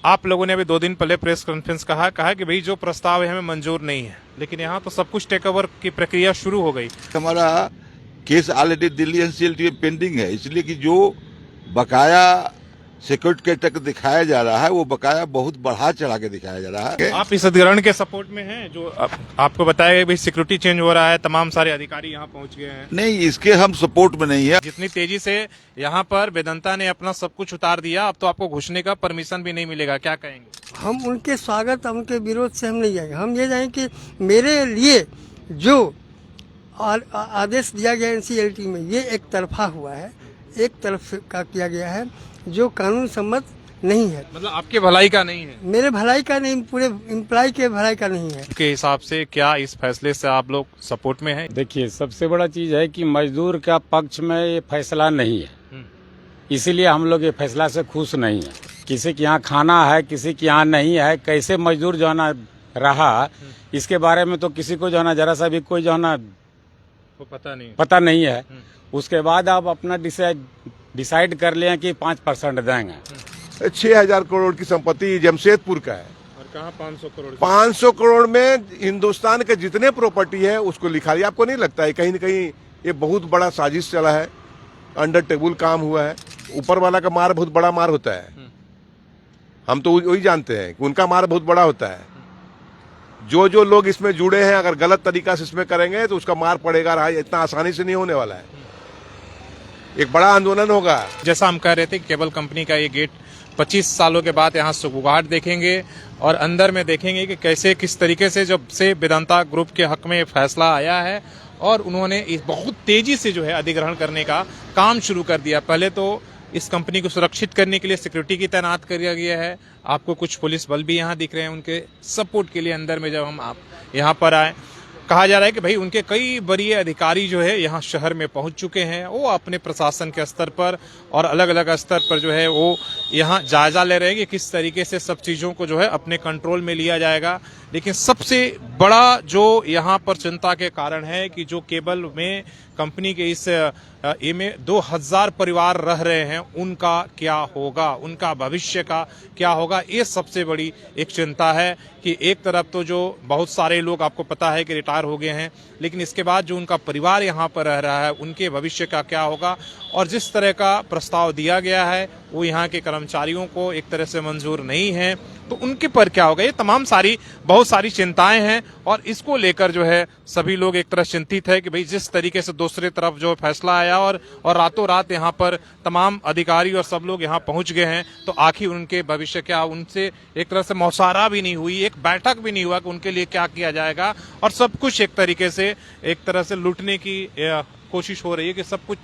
आप लोगों ने अभी 2 दिन पहले प्रेस कॉन्फ्रेंस कहा कि भाई जो प्रस्ताव है हमें मंजूर नहीं है, लेकिन यहाँ तो सब कुछ टेक ओवर की प्रक्रिया शुरू हो गई। हमारा केस ऑलरेडी दिल्ली एनसीएलटी में पेंडिंग है, इसलिए कि जो बकाया सिक्योरिटी के तक दिखाया जा रहा है वो बकाया बहुत बढ़ा चढ़ा के दिखाया जा रहा है। आप इस अधिग्रहण के सपोर्ट में हैं जो आपको बताया गया भाई सिक्योरिटी चेंज हो रहा है, तमाम सारे अधिकारी यहाँ पहुंच गए हैं? नहीं, इसके हम सपोर्ट में नहीं है। जितनी तेजी से यहाँ पर वेदांता ने अपना सब कुछ उतार दिया, अब तो आपको घुसने का परमिशन भी नहीं मिलेगा, क्या कहेंगे? हम उनके स्वागत उनके विरोध से हम नहीं जाएंगे। हम ये जाएंगे कि मेरे लिए जो आदेश दिया गया एनसीएलटी में ये एक तरफा हुआ है, एक तरफ का किया गया है जो कानून सम्मत नहीं है। मतलब आपके भलाई का नहीं है? मेरे भलाई का नहीं, पूरे एम्प्लॉय के भलाई का नहीं है। के हिसाब से क्या इस फैसले से आप लोग सपोर्ट में हैं? देखिए, सबसे बड़ा चीज है कि मजदूर का पक्ष में ये फैसला नहीं है, इसीलिए हम लोग ये फैसला से खुश नहीं है। किसी के यहाँ खाना है, किसी के यहाँ नहीं है, कैसे मजदूर जो है ना रहा, इसके बारे में तो किसी को जो है ना जरा सा भी कोई जो है ना पता नहीं है। उसके बाद आप अपना डिसाइड कर लें कि 5% देंगे। 6,000 करोड़ की संपत्ति जमशेदपुर का है और कहाँ 500 करोड़? 500 करोड़ में हिंदुस्तान के जितने प्रॉपर्टी है उसको लिखा दिया। आपको नहीं लगता है कहीं न कहीं ये बहुत बड़ा साजिश चला है, अंडर टेबल काम हुआ है? ऊपर वाला का मार बहुत बड़ा मार होता है, हम तो वही जानते हैं कि उनका मार बहुत बड़ा होता है। जो लोग इसमें जुड़े हैं अगर गलत तरीका से इसमें करेंगे तो उसका मार पड़ेगा रहा, इतना आसानी से नहीं होने वाला है, एक बड़ा आंदोलन होगा। जैसा हम कह रहे थे, केबल कंपनी का ये गेट 25 सालों के बाद यहाँ सुगबुगाहट देखेंगे और अंदर में देखेंगे कि कैसे किस तरीके से जब से वेदांता ग्रुप के हक में फैसला आया है और उन्होंने इस बहुत तेजी से जो है अधिग्रहण करने का काम शुरू कर दिया। पहले तो इस कंपनी को सुरक्षित करने के लिए सिक्योरिटी की तैनात किया गया है। आपको कुछ पुलिस बल भी यहाँ दिख रहे हैं उनके सपोर्ट के लिए। अंदर में जब हम आप यहाँ पर आए, कहा जा रहा है कि भाई उनके कई वरीय अधिकारी जो है यहाँ शहर में पहुंच चुके हैं। वो अपने प्रशासन के स्तर पर और अलग अलग स्तर पर जो है वो यहाँ जायजा ले रहे हैं कि किस तरीके से सब चीज़ों को जो है अपने कंट्रोल में लिया जाएगा। लेकिन सबसे बड़ा जो यहाँ पर चिंता के कारण है कि जो केबल में कंपनी के इस में 2000 परिवार रह रहे हैं, उनका क्या होगा, उनका भविष्य का क्या होगा, ये सबसे बड़ी एक चिंता है। कि एक तरफ तो जो बहुत सारे लोग आपको पता है कि रिटायर हो गए हैं, लेकिन इसके बाद जो उनका परिवार यहाँ पर रह रहा है उनके भविष्य का क्या होगा। और जिस तरह का प्रस्ताव दिया गया है वो यहाँ के कर्मचारियों को एक तरह से मंजूर नहीं है, तो उनके पर क्या होगा। ये तमाम बहुत सारी चिंताएं हैं और इसको लेकर जो है सभी लोग एक तरह चिंतित है कि भाई जिस तरीके से दूसरी तरफ जो फैसला आया और रातों रात यहाँ पर तमाम अधिकारी और सब लोग यहाँ पहुंच गए हैं, तो आखिर उनके भविष्य क्या, उनसे एक तरह से मौसारा भी नहीं हुई, एक बैठक भी नहीं हुआ कि उनके लिए क्या किया जाएगा। और सब कुछ एक तरीके से एक तरह से लूटने की कोशिश हो रही है कि सब कुछ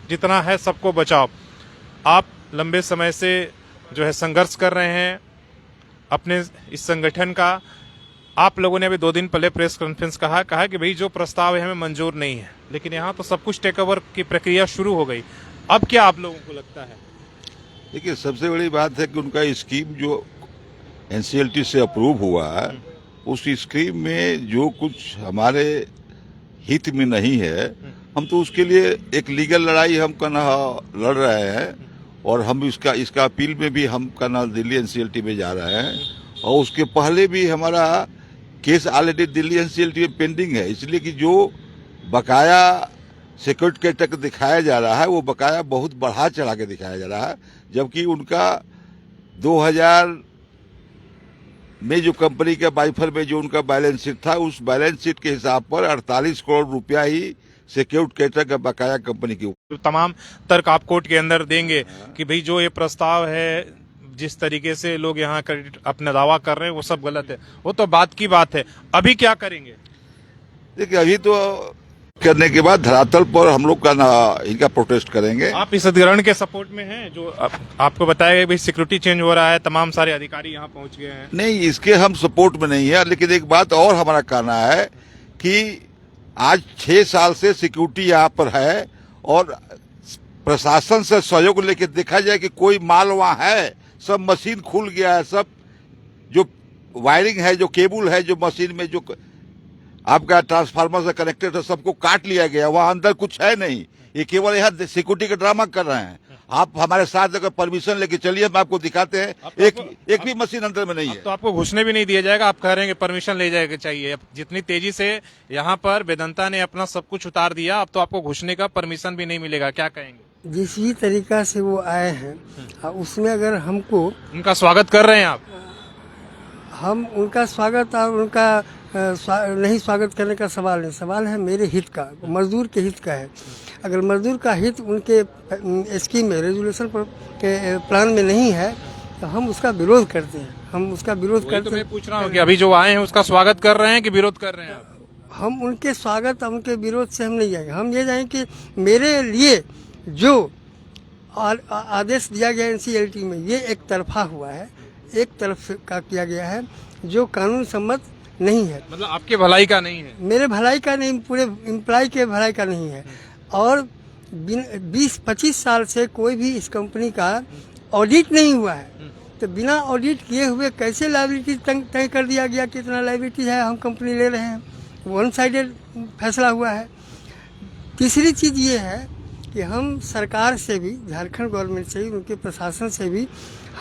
जितना है सबको बचाओ। आप लंबे समय से जो है संघर्ष कर रहे हैं अपने इस संगठन का। आप लोगों ने अभी 2 दिन पहले प्रेस कॉन्फ्रेंस कहा कि भाई जो प्रस्ताव है हमें मंजूर नहीं है, लेकिन यहाँ तो सब कुछ टेक ओवर की प्रक्रिया शुरू हो गई। अब क्या आप लोगों को लगता है? देखिए, सबसे बड़ी बात है कि उनका स्कीम जो एनसीएलटी से अप्रूव हुआ है, उस स्कीम में जो कुछ हमारे हित में नहीं है, हम तो उसके लिए एक लीगल लड़ाई हम करना लड़ रहे हैं। और हम इसका अपील में भी हम करना दिल्ली एनसीएलटी में जा रहे हैं। और उसके पहले भी हमारा केस ऑलरेडी दिल्ली एनसीएलटी में पेंडिंग है, इसलिए कि जो बकाया सिक्योरिटी के तक दिखाया जा रहा है वो बकाया बहुत बढ़ा चढ़ा के दिखाया जा रहा है। जबकि उनका 2000 में जो कंपनी के वाइफर में जो उनका बैलेंस शीट था, उस बैलेंस शीट के हिसाब पर 48 करोड़ रुपया ही सिक्योरिटी कैटर का बकाया कंपनी की। तमाम तर्क आप कोर्ट के अंदर देंगे कि भाई जो ये प्रस्ताव है, जिस तरीके से लोग यहाँ अपना दावा कर रहे हैं वो सब गलत है, वो तो बात की बात है। अभी क्या करेंगे? देखिए, अभी तो करने के बाद धरातल पर हम लोग का इनका प्रोटेस्ट करेंगे। आप इस अधिग्रहण के सपोर्ट में हैं जो आपको बताया गया भाई सिक्योरिटी चेंज हो रहा है, तमाम सारे अधिकारी यहाँ पहुंच गए हैं? नहीं, इसके हम सपोर्ट में नहीं है। लेकिन एक बात और हमारा कहना है कि आज 6 साल से सिक्योरिटी यहाँ पर है और प्रशासन से सहयोग लेके देखा जाए कि कोई माल वहाँ है, सब मशीन खुल गया है, सब जो वायरिंग है, जो केबल है, जो मशीन में जो आपका ट्रांसफार्मर से कनेक्टेड है, सबको काट लिया गया। वहाँ अंदर कुछ है नहीं, ये केवल यहाँ सिक्योरिटी का ड्रामा कर रहे हैं। आप हमारे साथ अगर परमिशन लेके चलिए, हम आपको दिखाते हैं। एक भी मशीन अंदर में नहीं है। तो आपको घुसने भी नहीं दिया जाएगा, आप कह रहे हैं कि परमिशन ले जाएगा चाहिए। अब जितनी तेजी से यहाँ पर वेदांता ने अपना सब कुछ उतार दिया, अब तो आपको घुसने का परमिशन भी नहीं मिलेगा, क्या कहेंगे? जिस भी तरीका से वो आए हैं उसमें अगर हमको, उनका स्वागत कर रहे हैं आप? हम उनका स्वागत और उनका नहीं स्वागत करने का सवाल नहीं, सवाल है मेरे हित का, मजदूर के हित का है। अगर मजदूर का हित उनके स्कीम में, रेजुलेशन के प्लान में नहीं है तो हम उसका विरोध करते हैं। हम उसका विरोध करते तो मैं हैं। पूछ रहा हूँ कि अभी जो आए हैं उसका स्वागत कर रहे हैं कि विरोध कर रहे हैं आप? हम उनके स्वागत और उनके विरोध से हम नहीं जाएंगे। हम ये जाएंगे कि मेरे लिए जो आदेश दिया गया एनसीएलटी में, ये एक तरफा हुआ है, एक तरफ का किया गया है जो कानून सम्मत नहीं है। मतलब आपके भलाई का नहीं है? मेरे भलाई का नहीं, पूरे एम्प्लॉय के भलाई का नहीं है। और 20-25 साल से कोई भी इस कंपनी का ऑडिट नहीं हुआ है, तो बिना ऑडिट किए हुए कैसे लायबिलिटी तय कर दिया गया कि इतना लायबिलिटी है, हम कंपनी ले रहे हैं। वन साइडेड फैसला हुआ है। तीसरी चीज़ ये है कि हम सरकार से भी, झारखंड गवर्नमेंट से भी, उनके प्रशासन से भी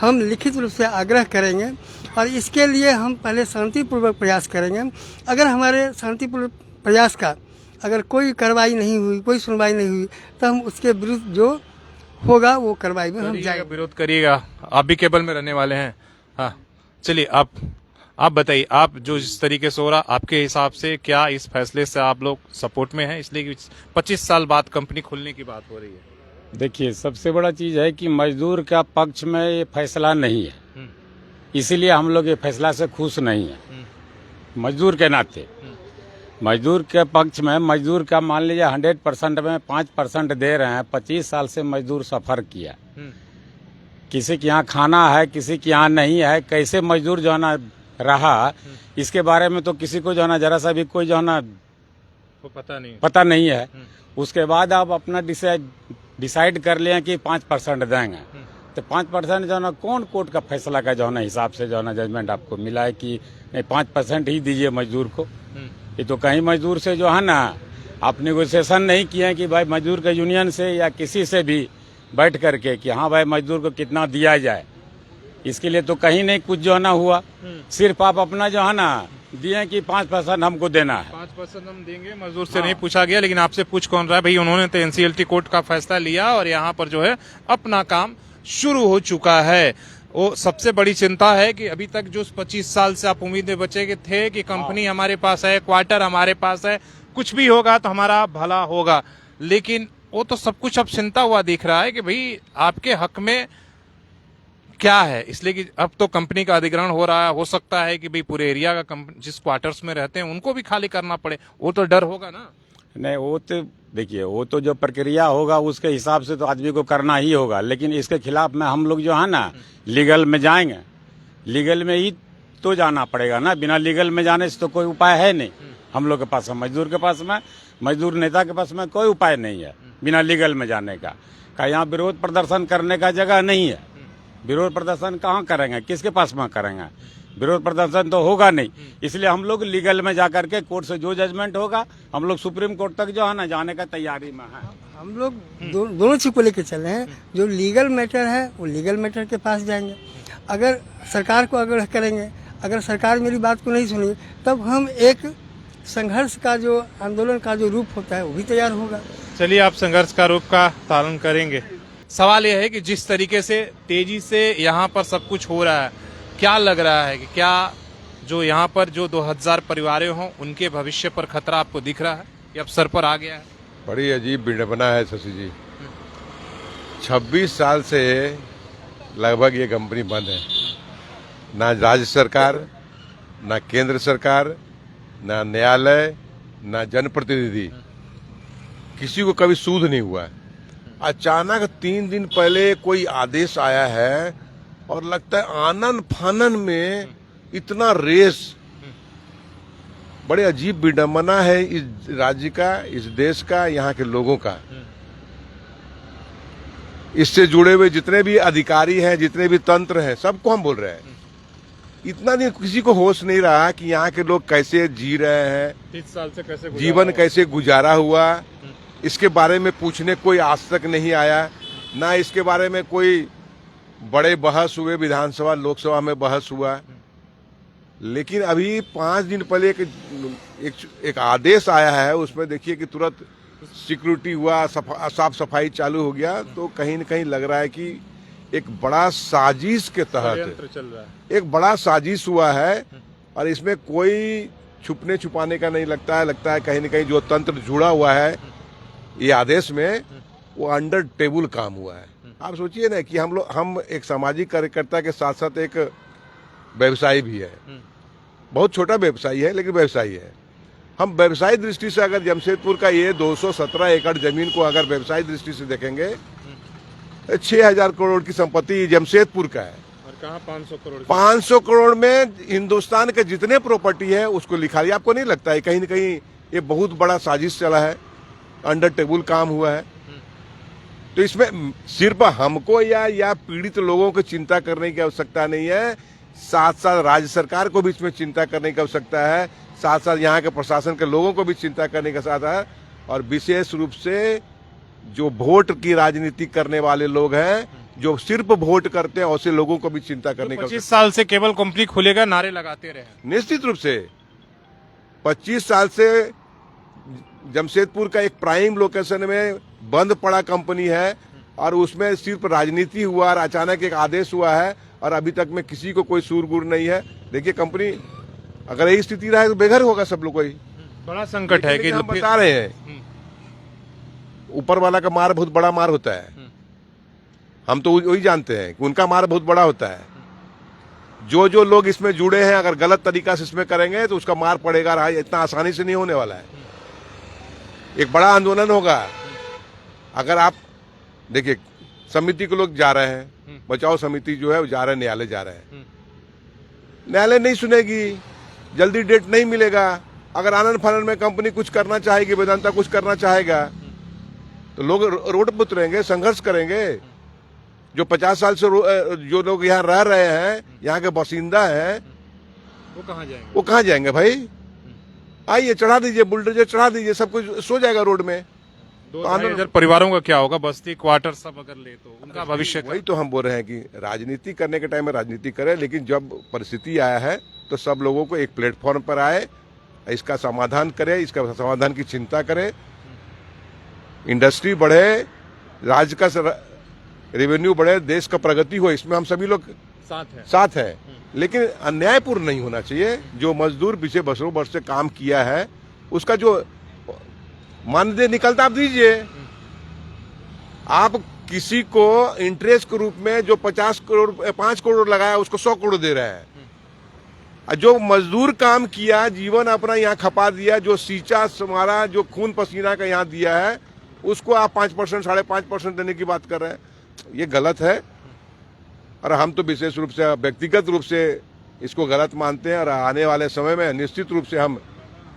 हम लिखित रूप से आग्रह करेंगे और इसके लिए हम पहले शांतिपूर्वक प्रयास करेंगे। अगर हमारे शांतिपूर्वक प्रयास का अगर कोई कार्रवाई नहीं हुई, कोई सुनवाई नहीं हुई, तो हम उसके विरुद्ध जो होगा वो कार्रवाई में हम जाएंगे। विरोध करिएगा। आप भी केबल में रहने वाले हैं? हाँ, चलिए आप बताइए, आप जो जिस तरीके से हो रहा, आपके हिसाब से क्या इस फैसले से आप लोग सपोर्ट में हैं, इसलिए कि 25 साल बाद कंपनी खुलने की बात हो रही है? देखिए, सबसे बड़ा चीज है कि मजदूर का पक्ष में ये फैसला नहीं है, इसीलिए हम लोग ये फैसला से खुश नहीं है। मजदूर के नाते मजदूर के पक्ष में, मजदूर का मान लीजिए 100% में 5% दे रहे हैं। 25 साल से मजदूर सफर किया, किसी के यहाँ खाना है, किसी के यहाँ नहीं है, कैसे मजदूर जो है ना रहा, इसके बारे में तो किसी को जो है ना जरा सा भी कोई जो है ना पता नहीं है। उसके बाद आप अपना डिसाइड कर लिया कि 5% देंगे, तो 5% जो है ना कौन कोर्ट का फैसला का जो है ना हिसाब से जो है ना जजमेंट आपको मिला है कि नहीं 5% ही दीजिए मजदूर को? ये तो कहीं मजदूर से जो है ना आप नेगोशिएशन नहीं किए हैं कि भाई मजदूर के यूनियन से या किसी से भी बैठ करके कि हाँ भाई मजदूर को कितना दिया जाए, इसके लिए तो कहीं नहीं कुछ जो है ना हुआ। सिर्फ आप अपना जो है ना दिए कि 5% हमको देना है, 5% हम देंगे। मजदूर से नहीं पूछा गया, लेकिन आपसे पूछ कौन रहा है भाई? उन्होंने तो एनसीएलटी कोर्ट का फैसला लिया और यहाँ पर जो है अपना काम शुरू हो चुका है। वो सबसे बड़ी चिंता है कि अभी तक जो 25 साल से आप उम्मीदें बचे के थे कि कंपनी हमारे पास है, क्वार्टर हमारे पास है, कुछ भी होगा तो हमारा भला होगा, लेकिन वो तो सब कुछ अब चिंता हुआ दिख रहा है कि भाई आपके हक में क्या है। इसलिए कि अब तो कंपनी का अधिग्रहण हो रहा है, हो सकता है कि भाई पूरे एरिया का जिस क्वार्टर्स में रहते हैं उनको भी खाली करना पड़े, वो तो डर होगा ना? नहीं, वो तो देखिए, वो तो जो प्रक्रिया होगा उसके हिसाब से तो आदमी को करना ही होगा, लेकिन इसके खिलाफ में हम लोग जो है ना लीगल में जाएंगे। लीगल में ही तो जाना पड़ेगा ना, बिना लीगल में जाने से तो कोई उपाय है नहीं। हम लोग के पास, मजदूर के पास में, मजदूर नेता के पास में कोई उपाय नहीं है बिना लीगल में जाने का। यहाँ विरोध प्रदर्शन करने का जगह नहीं है। विरोध प्रदर्शन कहाँ करेंगे, किसके पास में करेंगे? विरोध प्रदर्शन तो होगा नहीं, इसलिए हम लोग लीगल में जाकर के कोर्ट से जो जजमेंट होगा, हम लोग सुप्रीम कोर्ट तक जो है ना जाने का तैयारी में है। हम लोग दोनों चीज को लेकर चले हैं। जो लीगल मैटर है वो लीगल मैटर के पास जाएंगे। अगर सरकार को आग्रह करेंगे, अगर सरकार मेरी बात को नहीं सुनी, तब हम एक संघर्ष का जो आंदोलन का जो रूप होता है वो भी तैयार होगा। चलिए, आप संघर्ष का रूप का पालन करेंगे। सवाल यह है कि जिस तरीके से तेजी से यहाँ पर सब कुछ हो रहा है, क्या लग रहा है कि क्या जो यहाँ पर जो 2000 परिवारें हों उनके भविष्य पर खतरा आपको दिख रहा है कि अब सर पर आ गया है? बड़ी अजीब विडंबना है शशि जी। 26 साल से लगभग ये कंपनी बंद है। ना राज्य सरकार, ना केंद्र सरकार, ना न्यायालय, ना जनप्रतिनिधि, किसी को कभी सूद नहीं हुआ है। अचानक 3 दिन पहले कोई आदेश आया है और लगता है आनन फानन में इतना रेस। बड़े अजीब विडंबना है इस राज्य का, इस देश का, यहाँ के लोगों का। इससे जुड़े हुए जितने भी अधिकारी हैं, जितने भी तंत्र हैं, सबको हम बोल रहे हैं। इतना दिन किसी को होश नहीं रहा कि यहाँ के लोग कैसे जी रहे हैं, 30 साल से कैसे जीवन कैसे गुजारा हुआ, इसके बारे में पूछने कोई आज तक नहीं आया। ना इसके बारे में कोई बड़े बहस हुए, विधानसभा लोकसभा में बहस हुआ। लेकिन अभी 5 दिन पहले एक आदेश आया है, उसमें देखिए कि तुरंत सिक्योरिटी हुआ, साफ सफाई चालू हो गया। तो कहीं न कहीं लग रहा है कि एक बड़ा साजिश के तहत चल रहा है। एक बड़ा साजिश हुआ है और इसमें कोई छुपने छुपाने का नहीं लगता है कहीं न कहीं जो तंत्र जुड़ा हुआ है ये आदेश में, वो अंडर टेबल काम हुआ है। आप सोचिए ना कि हम एक सामाजिक कार्यकर्ता के साथ साथ एक व्यवसायी भी है, बहुत छोटा व्यवसायी है लेकिन व्यवसायी है। हम व्यवसायी दृष्टि से अगर जमशेदपुर का ये 217 एकड़ जमीन को अगर व्यवसायी दृष्टि से देखेंगे, 6,000 करोड़ की संपत्ति जमशेदपुर का है। और कहाँ 500 करोड़? 500 करोड़ में हिंदुस्तान के जितने प्रॉपर्टी है उसको लिखा लिया। आपको नहीं लगता है कहीं न कहीं ये बहुत बड़ा साजिश चला है, अंडर टेबल काम हुआ है? तो इसमें सिर्फ हमको या पीड़ित लोगों को चिंता करने की आवश्यकता नहीं है, साथ साथ राज्य सरकार को भी इसमें चिंता करने की आवश्यकता है, साथ साथ यहाँ के प्रशासन के लोगों को भी चिंता करने का साथ है। और विशेष रूप से जो वोट की राजनीति करने वाले लोग हैं, जो सिर्फ वोट करते हैं, ऐसे लोगों को भी चिंता करने का। 25 साल से केबल कंपनी खुलेगा नारे लगाते रहे। निश्चित रूप से 25 साल से जमशेदपुर का एक प्राइम लोकेशन में बंद पड़ा कंपनी है और उसमें सिर्फ राजनीति हुआ और अचानक एक आदेश हुआ है और अभी तक में किसी को कोई सूर-गुर नहीं है। देखिए कंपनी अगर यही स्थिति रहा तो बेघर होगा सब लोग। कोई बड़ा संकट है कि हम बता रहे हैं, ऊपर वाला का मार बहुत बड़ा मार होता है। हम तो वही जानते हैं कि उनका मार बहुत बड़ा होता है। जो लोग इसमें जुड़े हैं अगर गलत तरीका से इसमें करेंगे तो उसका मार पड़ेगा। इतना आसानी से नहीं होने वाला है, एक बड़ा आंदोलन होगा। अगर आप देखिए समिति के लोग जा रहे हैं, बचाओ समिति जो है वो जा रहे हैं, न्यायालय जा रहे हैं। न्यायालय नहीं सुनेगी, जल्दी डेट नहीं मिलेगा। अगर आनंद फानंद में कंपनी कुछ करना चाहेगी, वेदांता कुछ करना चाहेगा, तो लोग रोड पर उतरेंगे, संघर्ष करेंगे। जो 50 साल से जो लोग यहाँ रह रहे हैं, यहाँ के बासिंदा हैं, वो वो कहाँ जाएंगे भाई? आइए चढ़ा दीजिए, बुलडोजर चढ़ा दीजिए, सब कुछ सो जाएगा रोड में। 2,000 परिवारों का क्या होगा? बस्ती क्वार्टर सब अगर ले तो उनका भविष्य वही तो हम बोल रहे हैं कि राजनीति करने के टाइम में राजनीति करें, लेकिन जब परिस्थिति आया है तो सब लोगों को एक प्लेटफॉर्म पर आए, इसका समाधान करे, इसका समाधान की चिंता करे, इंडस्ट्री बढ़े, राज्य का रेवेन्यू बढ़े, देश का प्रगति हो, इसमें हम सभी लोग साथ है। लेकिन अन्यायपूर्ण नहीं होना चाहिए। जो मजदूर पीछे बरसों वर्ष से काम किया है उसका जो मानदेय निकलता आप दीजिए। आप किसी को इंटरेस्ट के रूप में जो 5 करोड़ लगाया उसको 100 करोड़ दे रहे हैं। जो मजदूर काम किया, जीवन अपना यहाँ खपा दिया, जो सींचा हमारा, जो खून पसीना का यहाँ दिया है, उसको आप 5%, 5.5% देने की बात कर रहे हैं। ये गलत है और हम तो विशेष रूप से व्यक्तिगत रूप से इसको गलत मानते हैं और आने वाले समय में निश्चित रूप से हम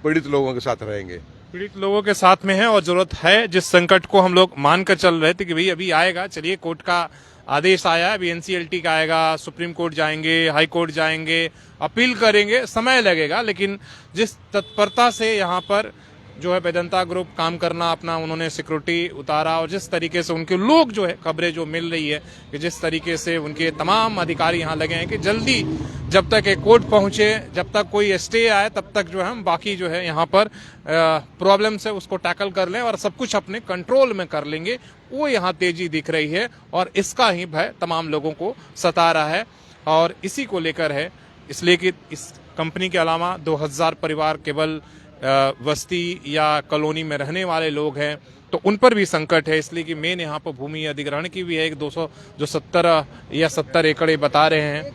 पीड़ित लोगों के साथ रहेंगे। पीड़ित लोगों के साथ में है और जरूरत है। जिस संकट को हम लोग मानकर चल रहे थे कि भाई अभी आएगा, चलिए कोर्ट का आदेश आया है, अभी एनसीएलटी का आएगा, सुप्रीम कोर्ट जाएंगे, हाई कोर्ट जाएंगे, अपील करेंगे, समय लगेगा। लेकिन जिस तत्परता से यहाँ पर जो है वेदांता ग्रुप काम करना, अपना उन्होंने सिक्योरिटी उतारा और जिस तरीके से उनके लोग जो है, खबरें जो मिल रही है कि जिस तरीके से उनके तमाम अधिकारी यहाँ लगे हैं कि जल्दी जब तक एक कोर्ट पहुंचे, जब तक कोई स्टे आए, तब तक जो है हम बाकी जो है यहाँ पर प्रॉब्लम से उसको टैकल कर लें और सब कुछ अपने कंट्रोल में कर लेंगे। वो यहाँ तेजी दिख रही है और इसका ही भय तमाम लोगों को सता रहा है और इसी को लेकर है। इसलिए कि इस कंपनी के अलावा 2000 परिवार केवल बस्ती या कॉलोनी में रहने वाले लोग हैं, तो उन पर भी संकट है। इसलिए कि मेन यहाँ पर भूमि अधिग्रहण की भी है, एक 270 या 70 एकड़ बता रहे हैं,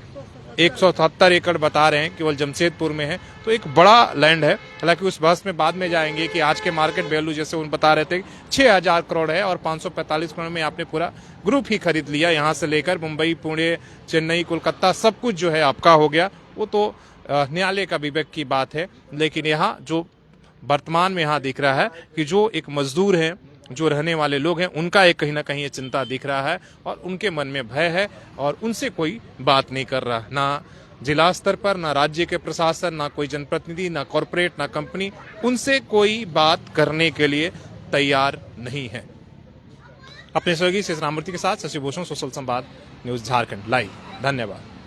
170 एकड़ बता रहे हैं केवल जमशेदपुर में है, तो एक बड़ा लैंड है। हालांकि उस बहस में बाद में जाएंगे कि आज के मार्केट वैल्यू जैसे उन बता रहे थे 6,000 करोड़ है और 545 करोड़ में आपने पूरा ग्रुप ही खरीद लिया। यहाँ से लेकर मुंबई, पुणे, चेन्नई, कोलकाता सब कुछ जो है आपका हो गया। वो तो न्यायालय का विवेक की बात है। लेकिन यहाँ जो वर्तमान में यहाँ दिख रहा है कि जो एक मजदूर हैं, जो रहने वाले लोग हैं, उनका एक कहीं ना कहीं ये चिंता दिख रहा है और उनके मन में भय है और उनसे कोई बात नहीं कर रहा, ना जिला स्तर पर, ना राज्य के प्रशासन, ना कोई जनप्रतिनिधि, ना कॉरपोरेट, ना कंपनी, उनसे कोई बात करने के लिए तैयार नहीं है। अपने सहयोगी शेष राममूर्ति के साथ शशि भूषण, सोशल संवाद न्यूज झारखंड लाइव। धन्यवाद।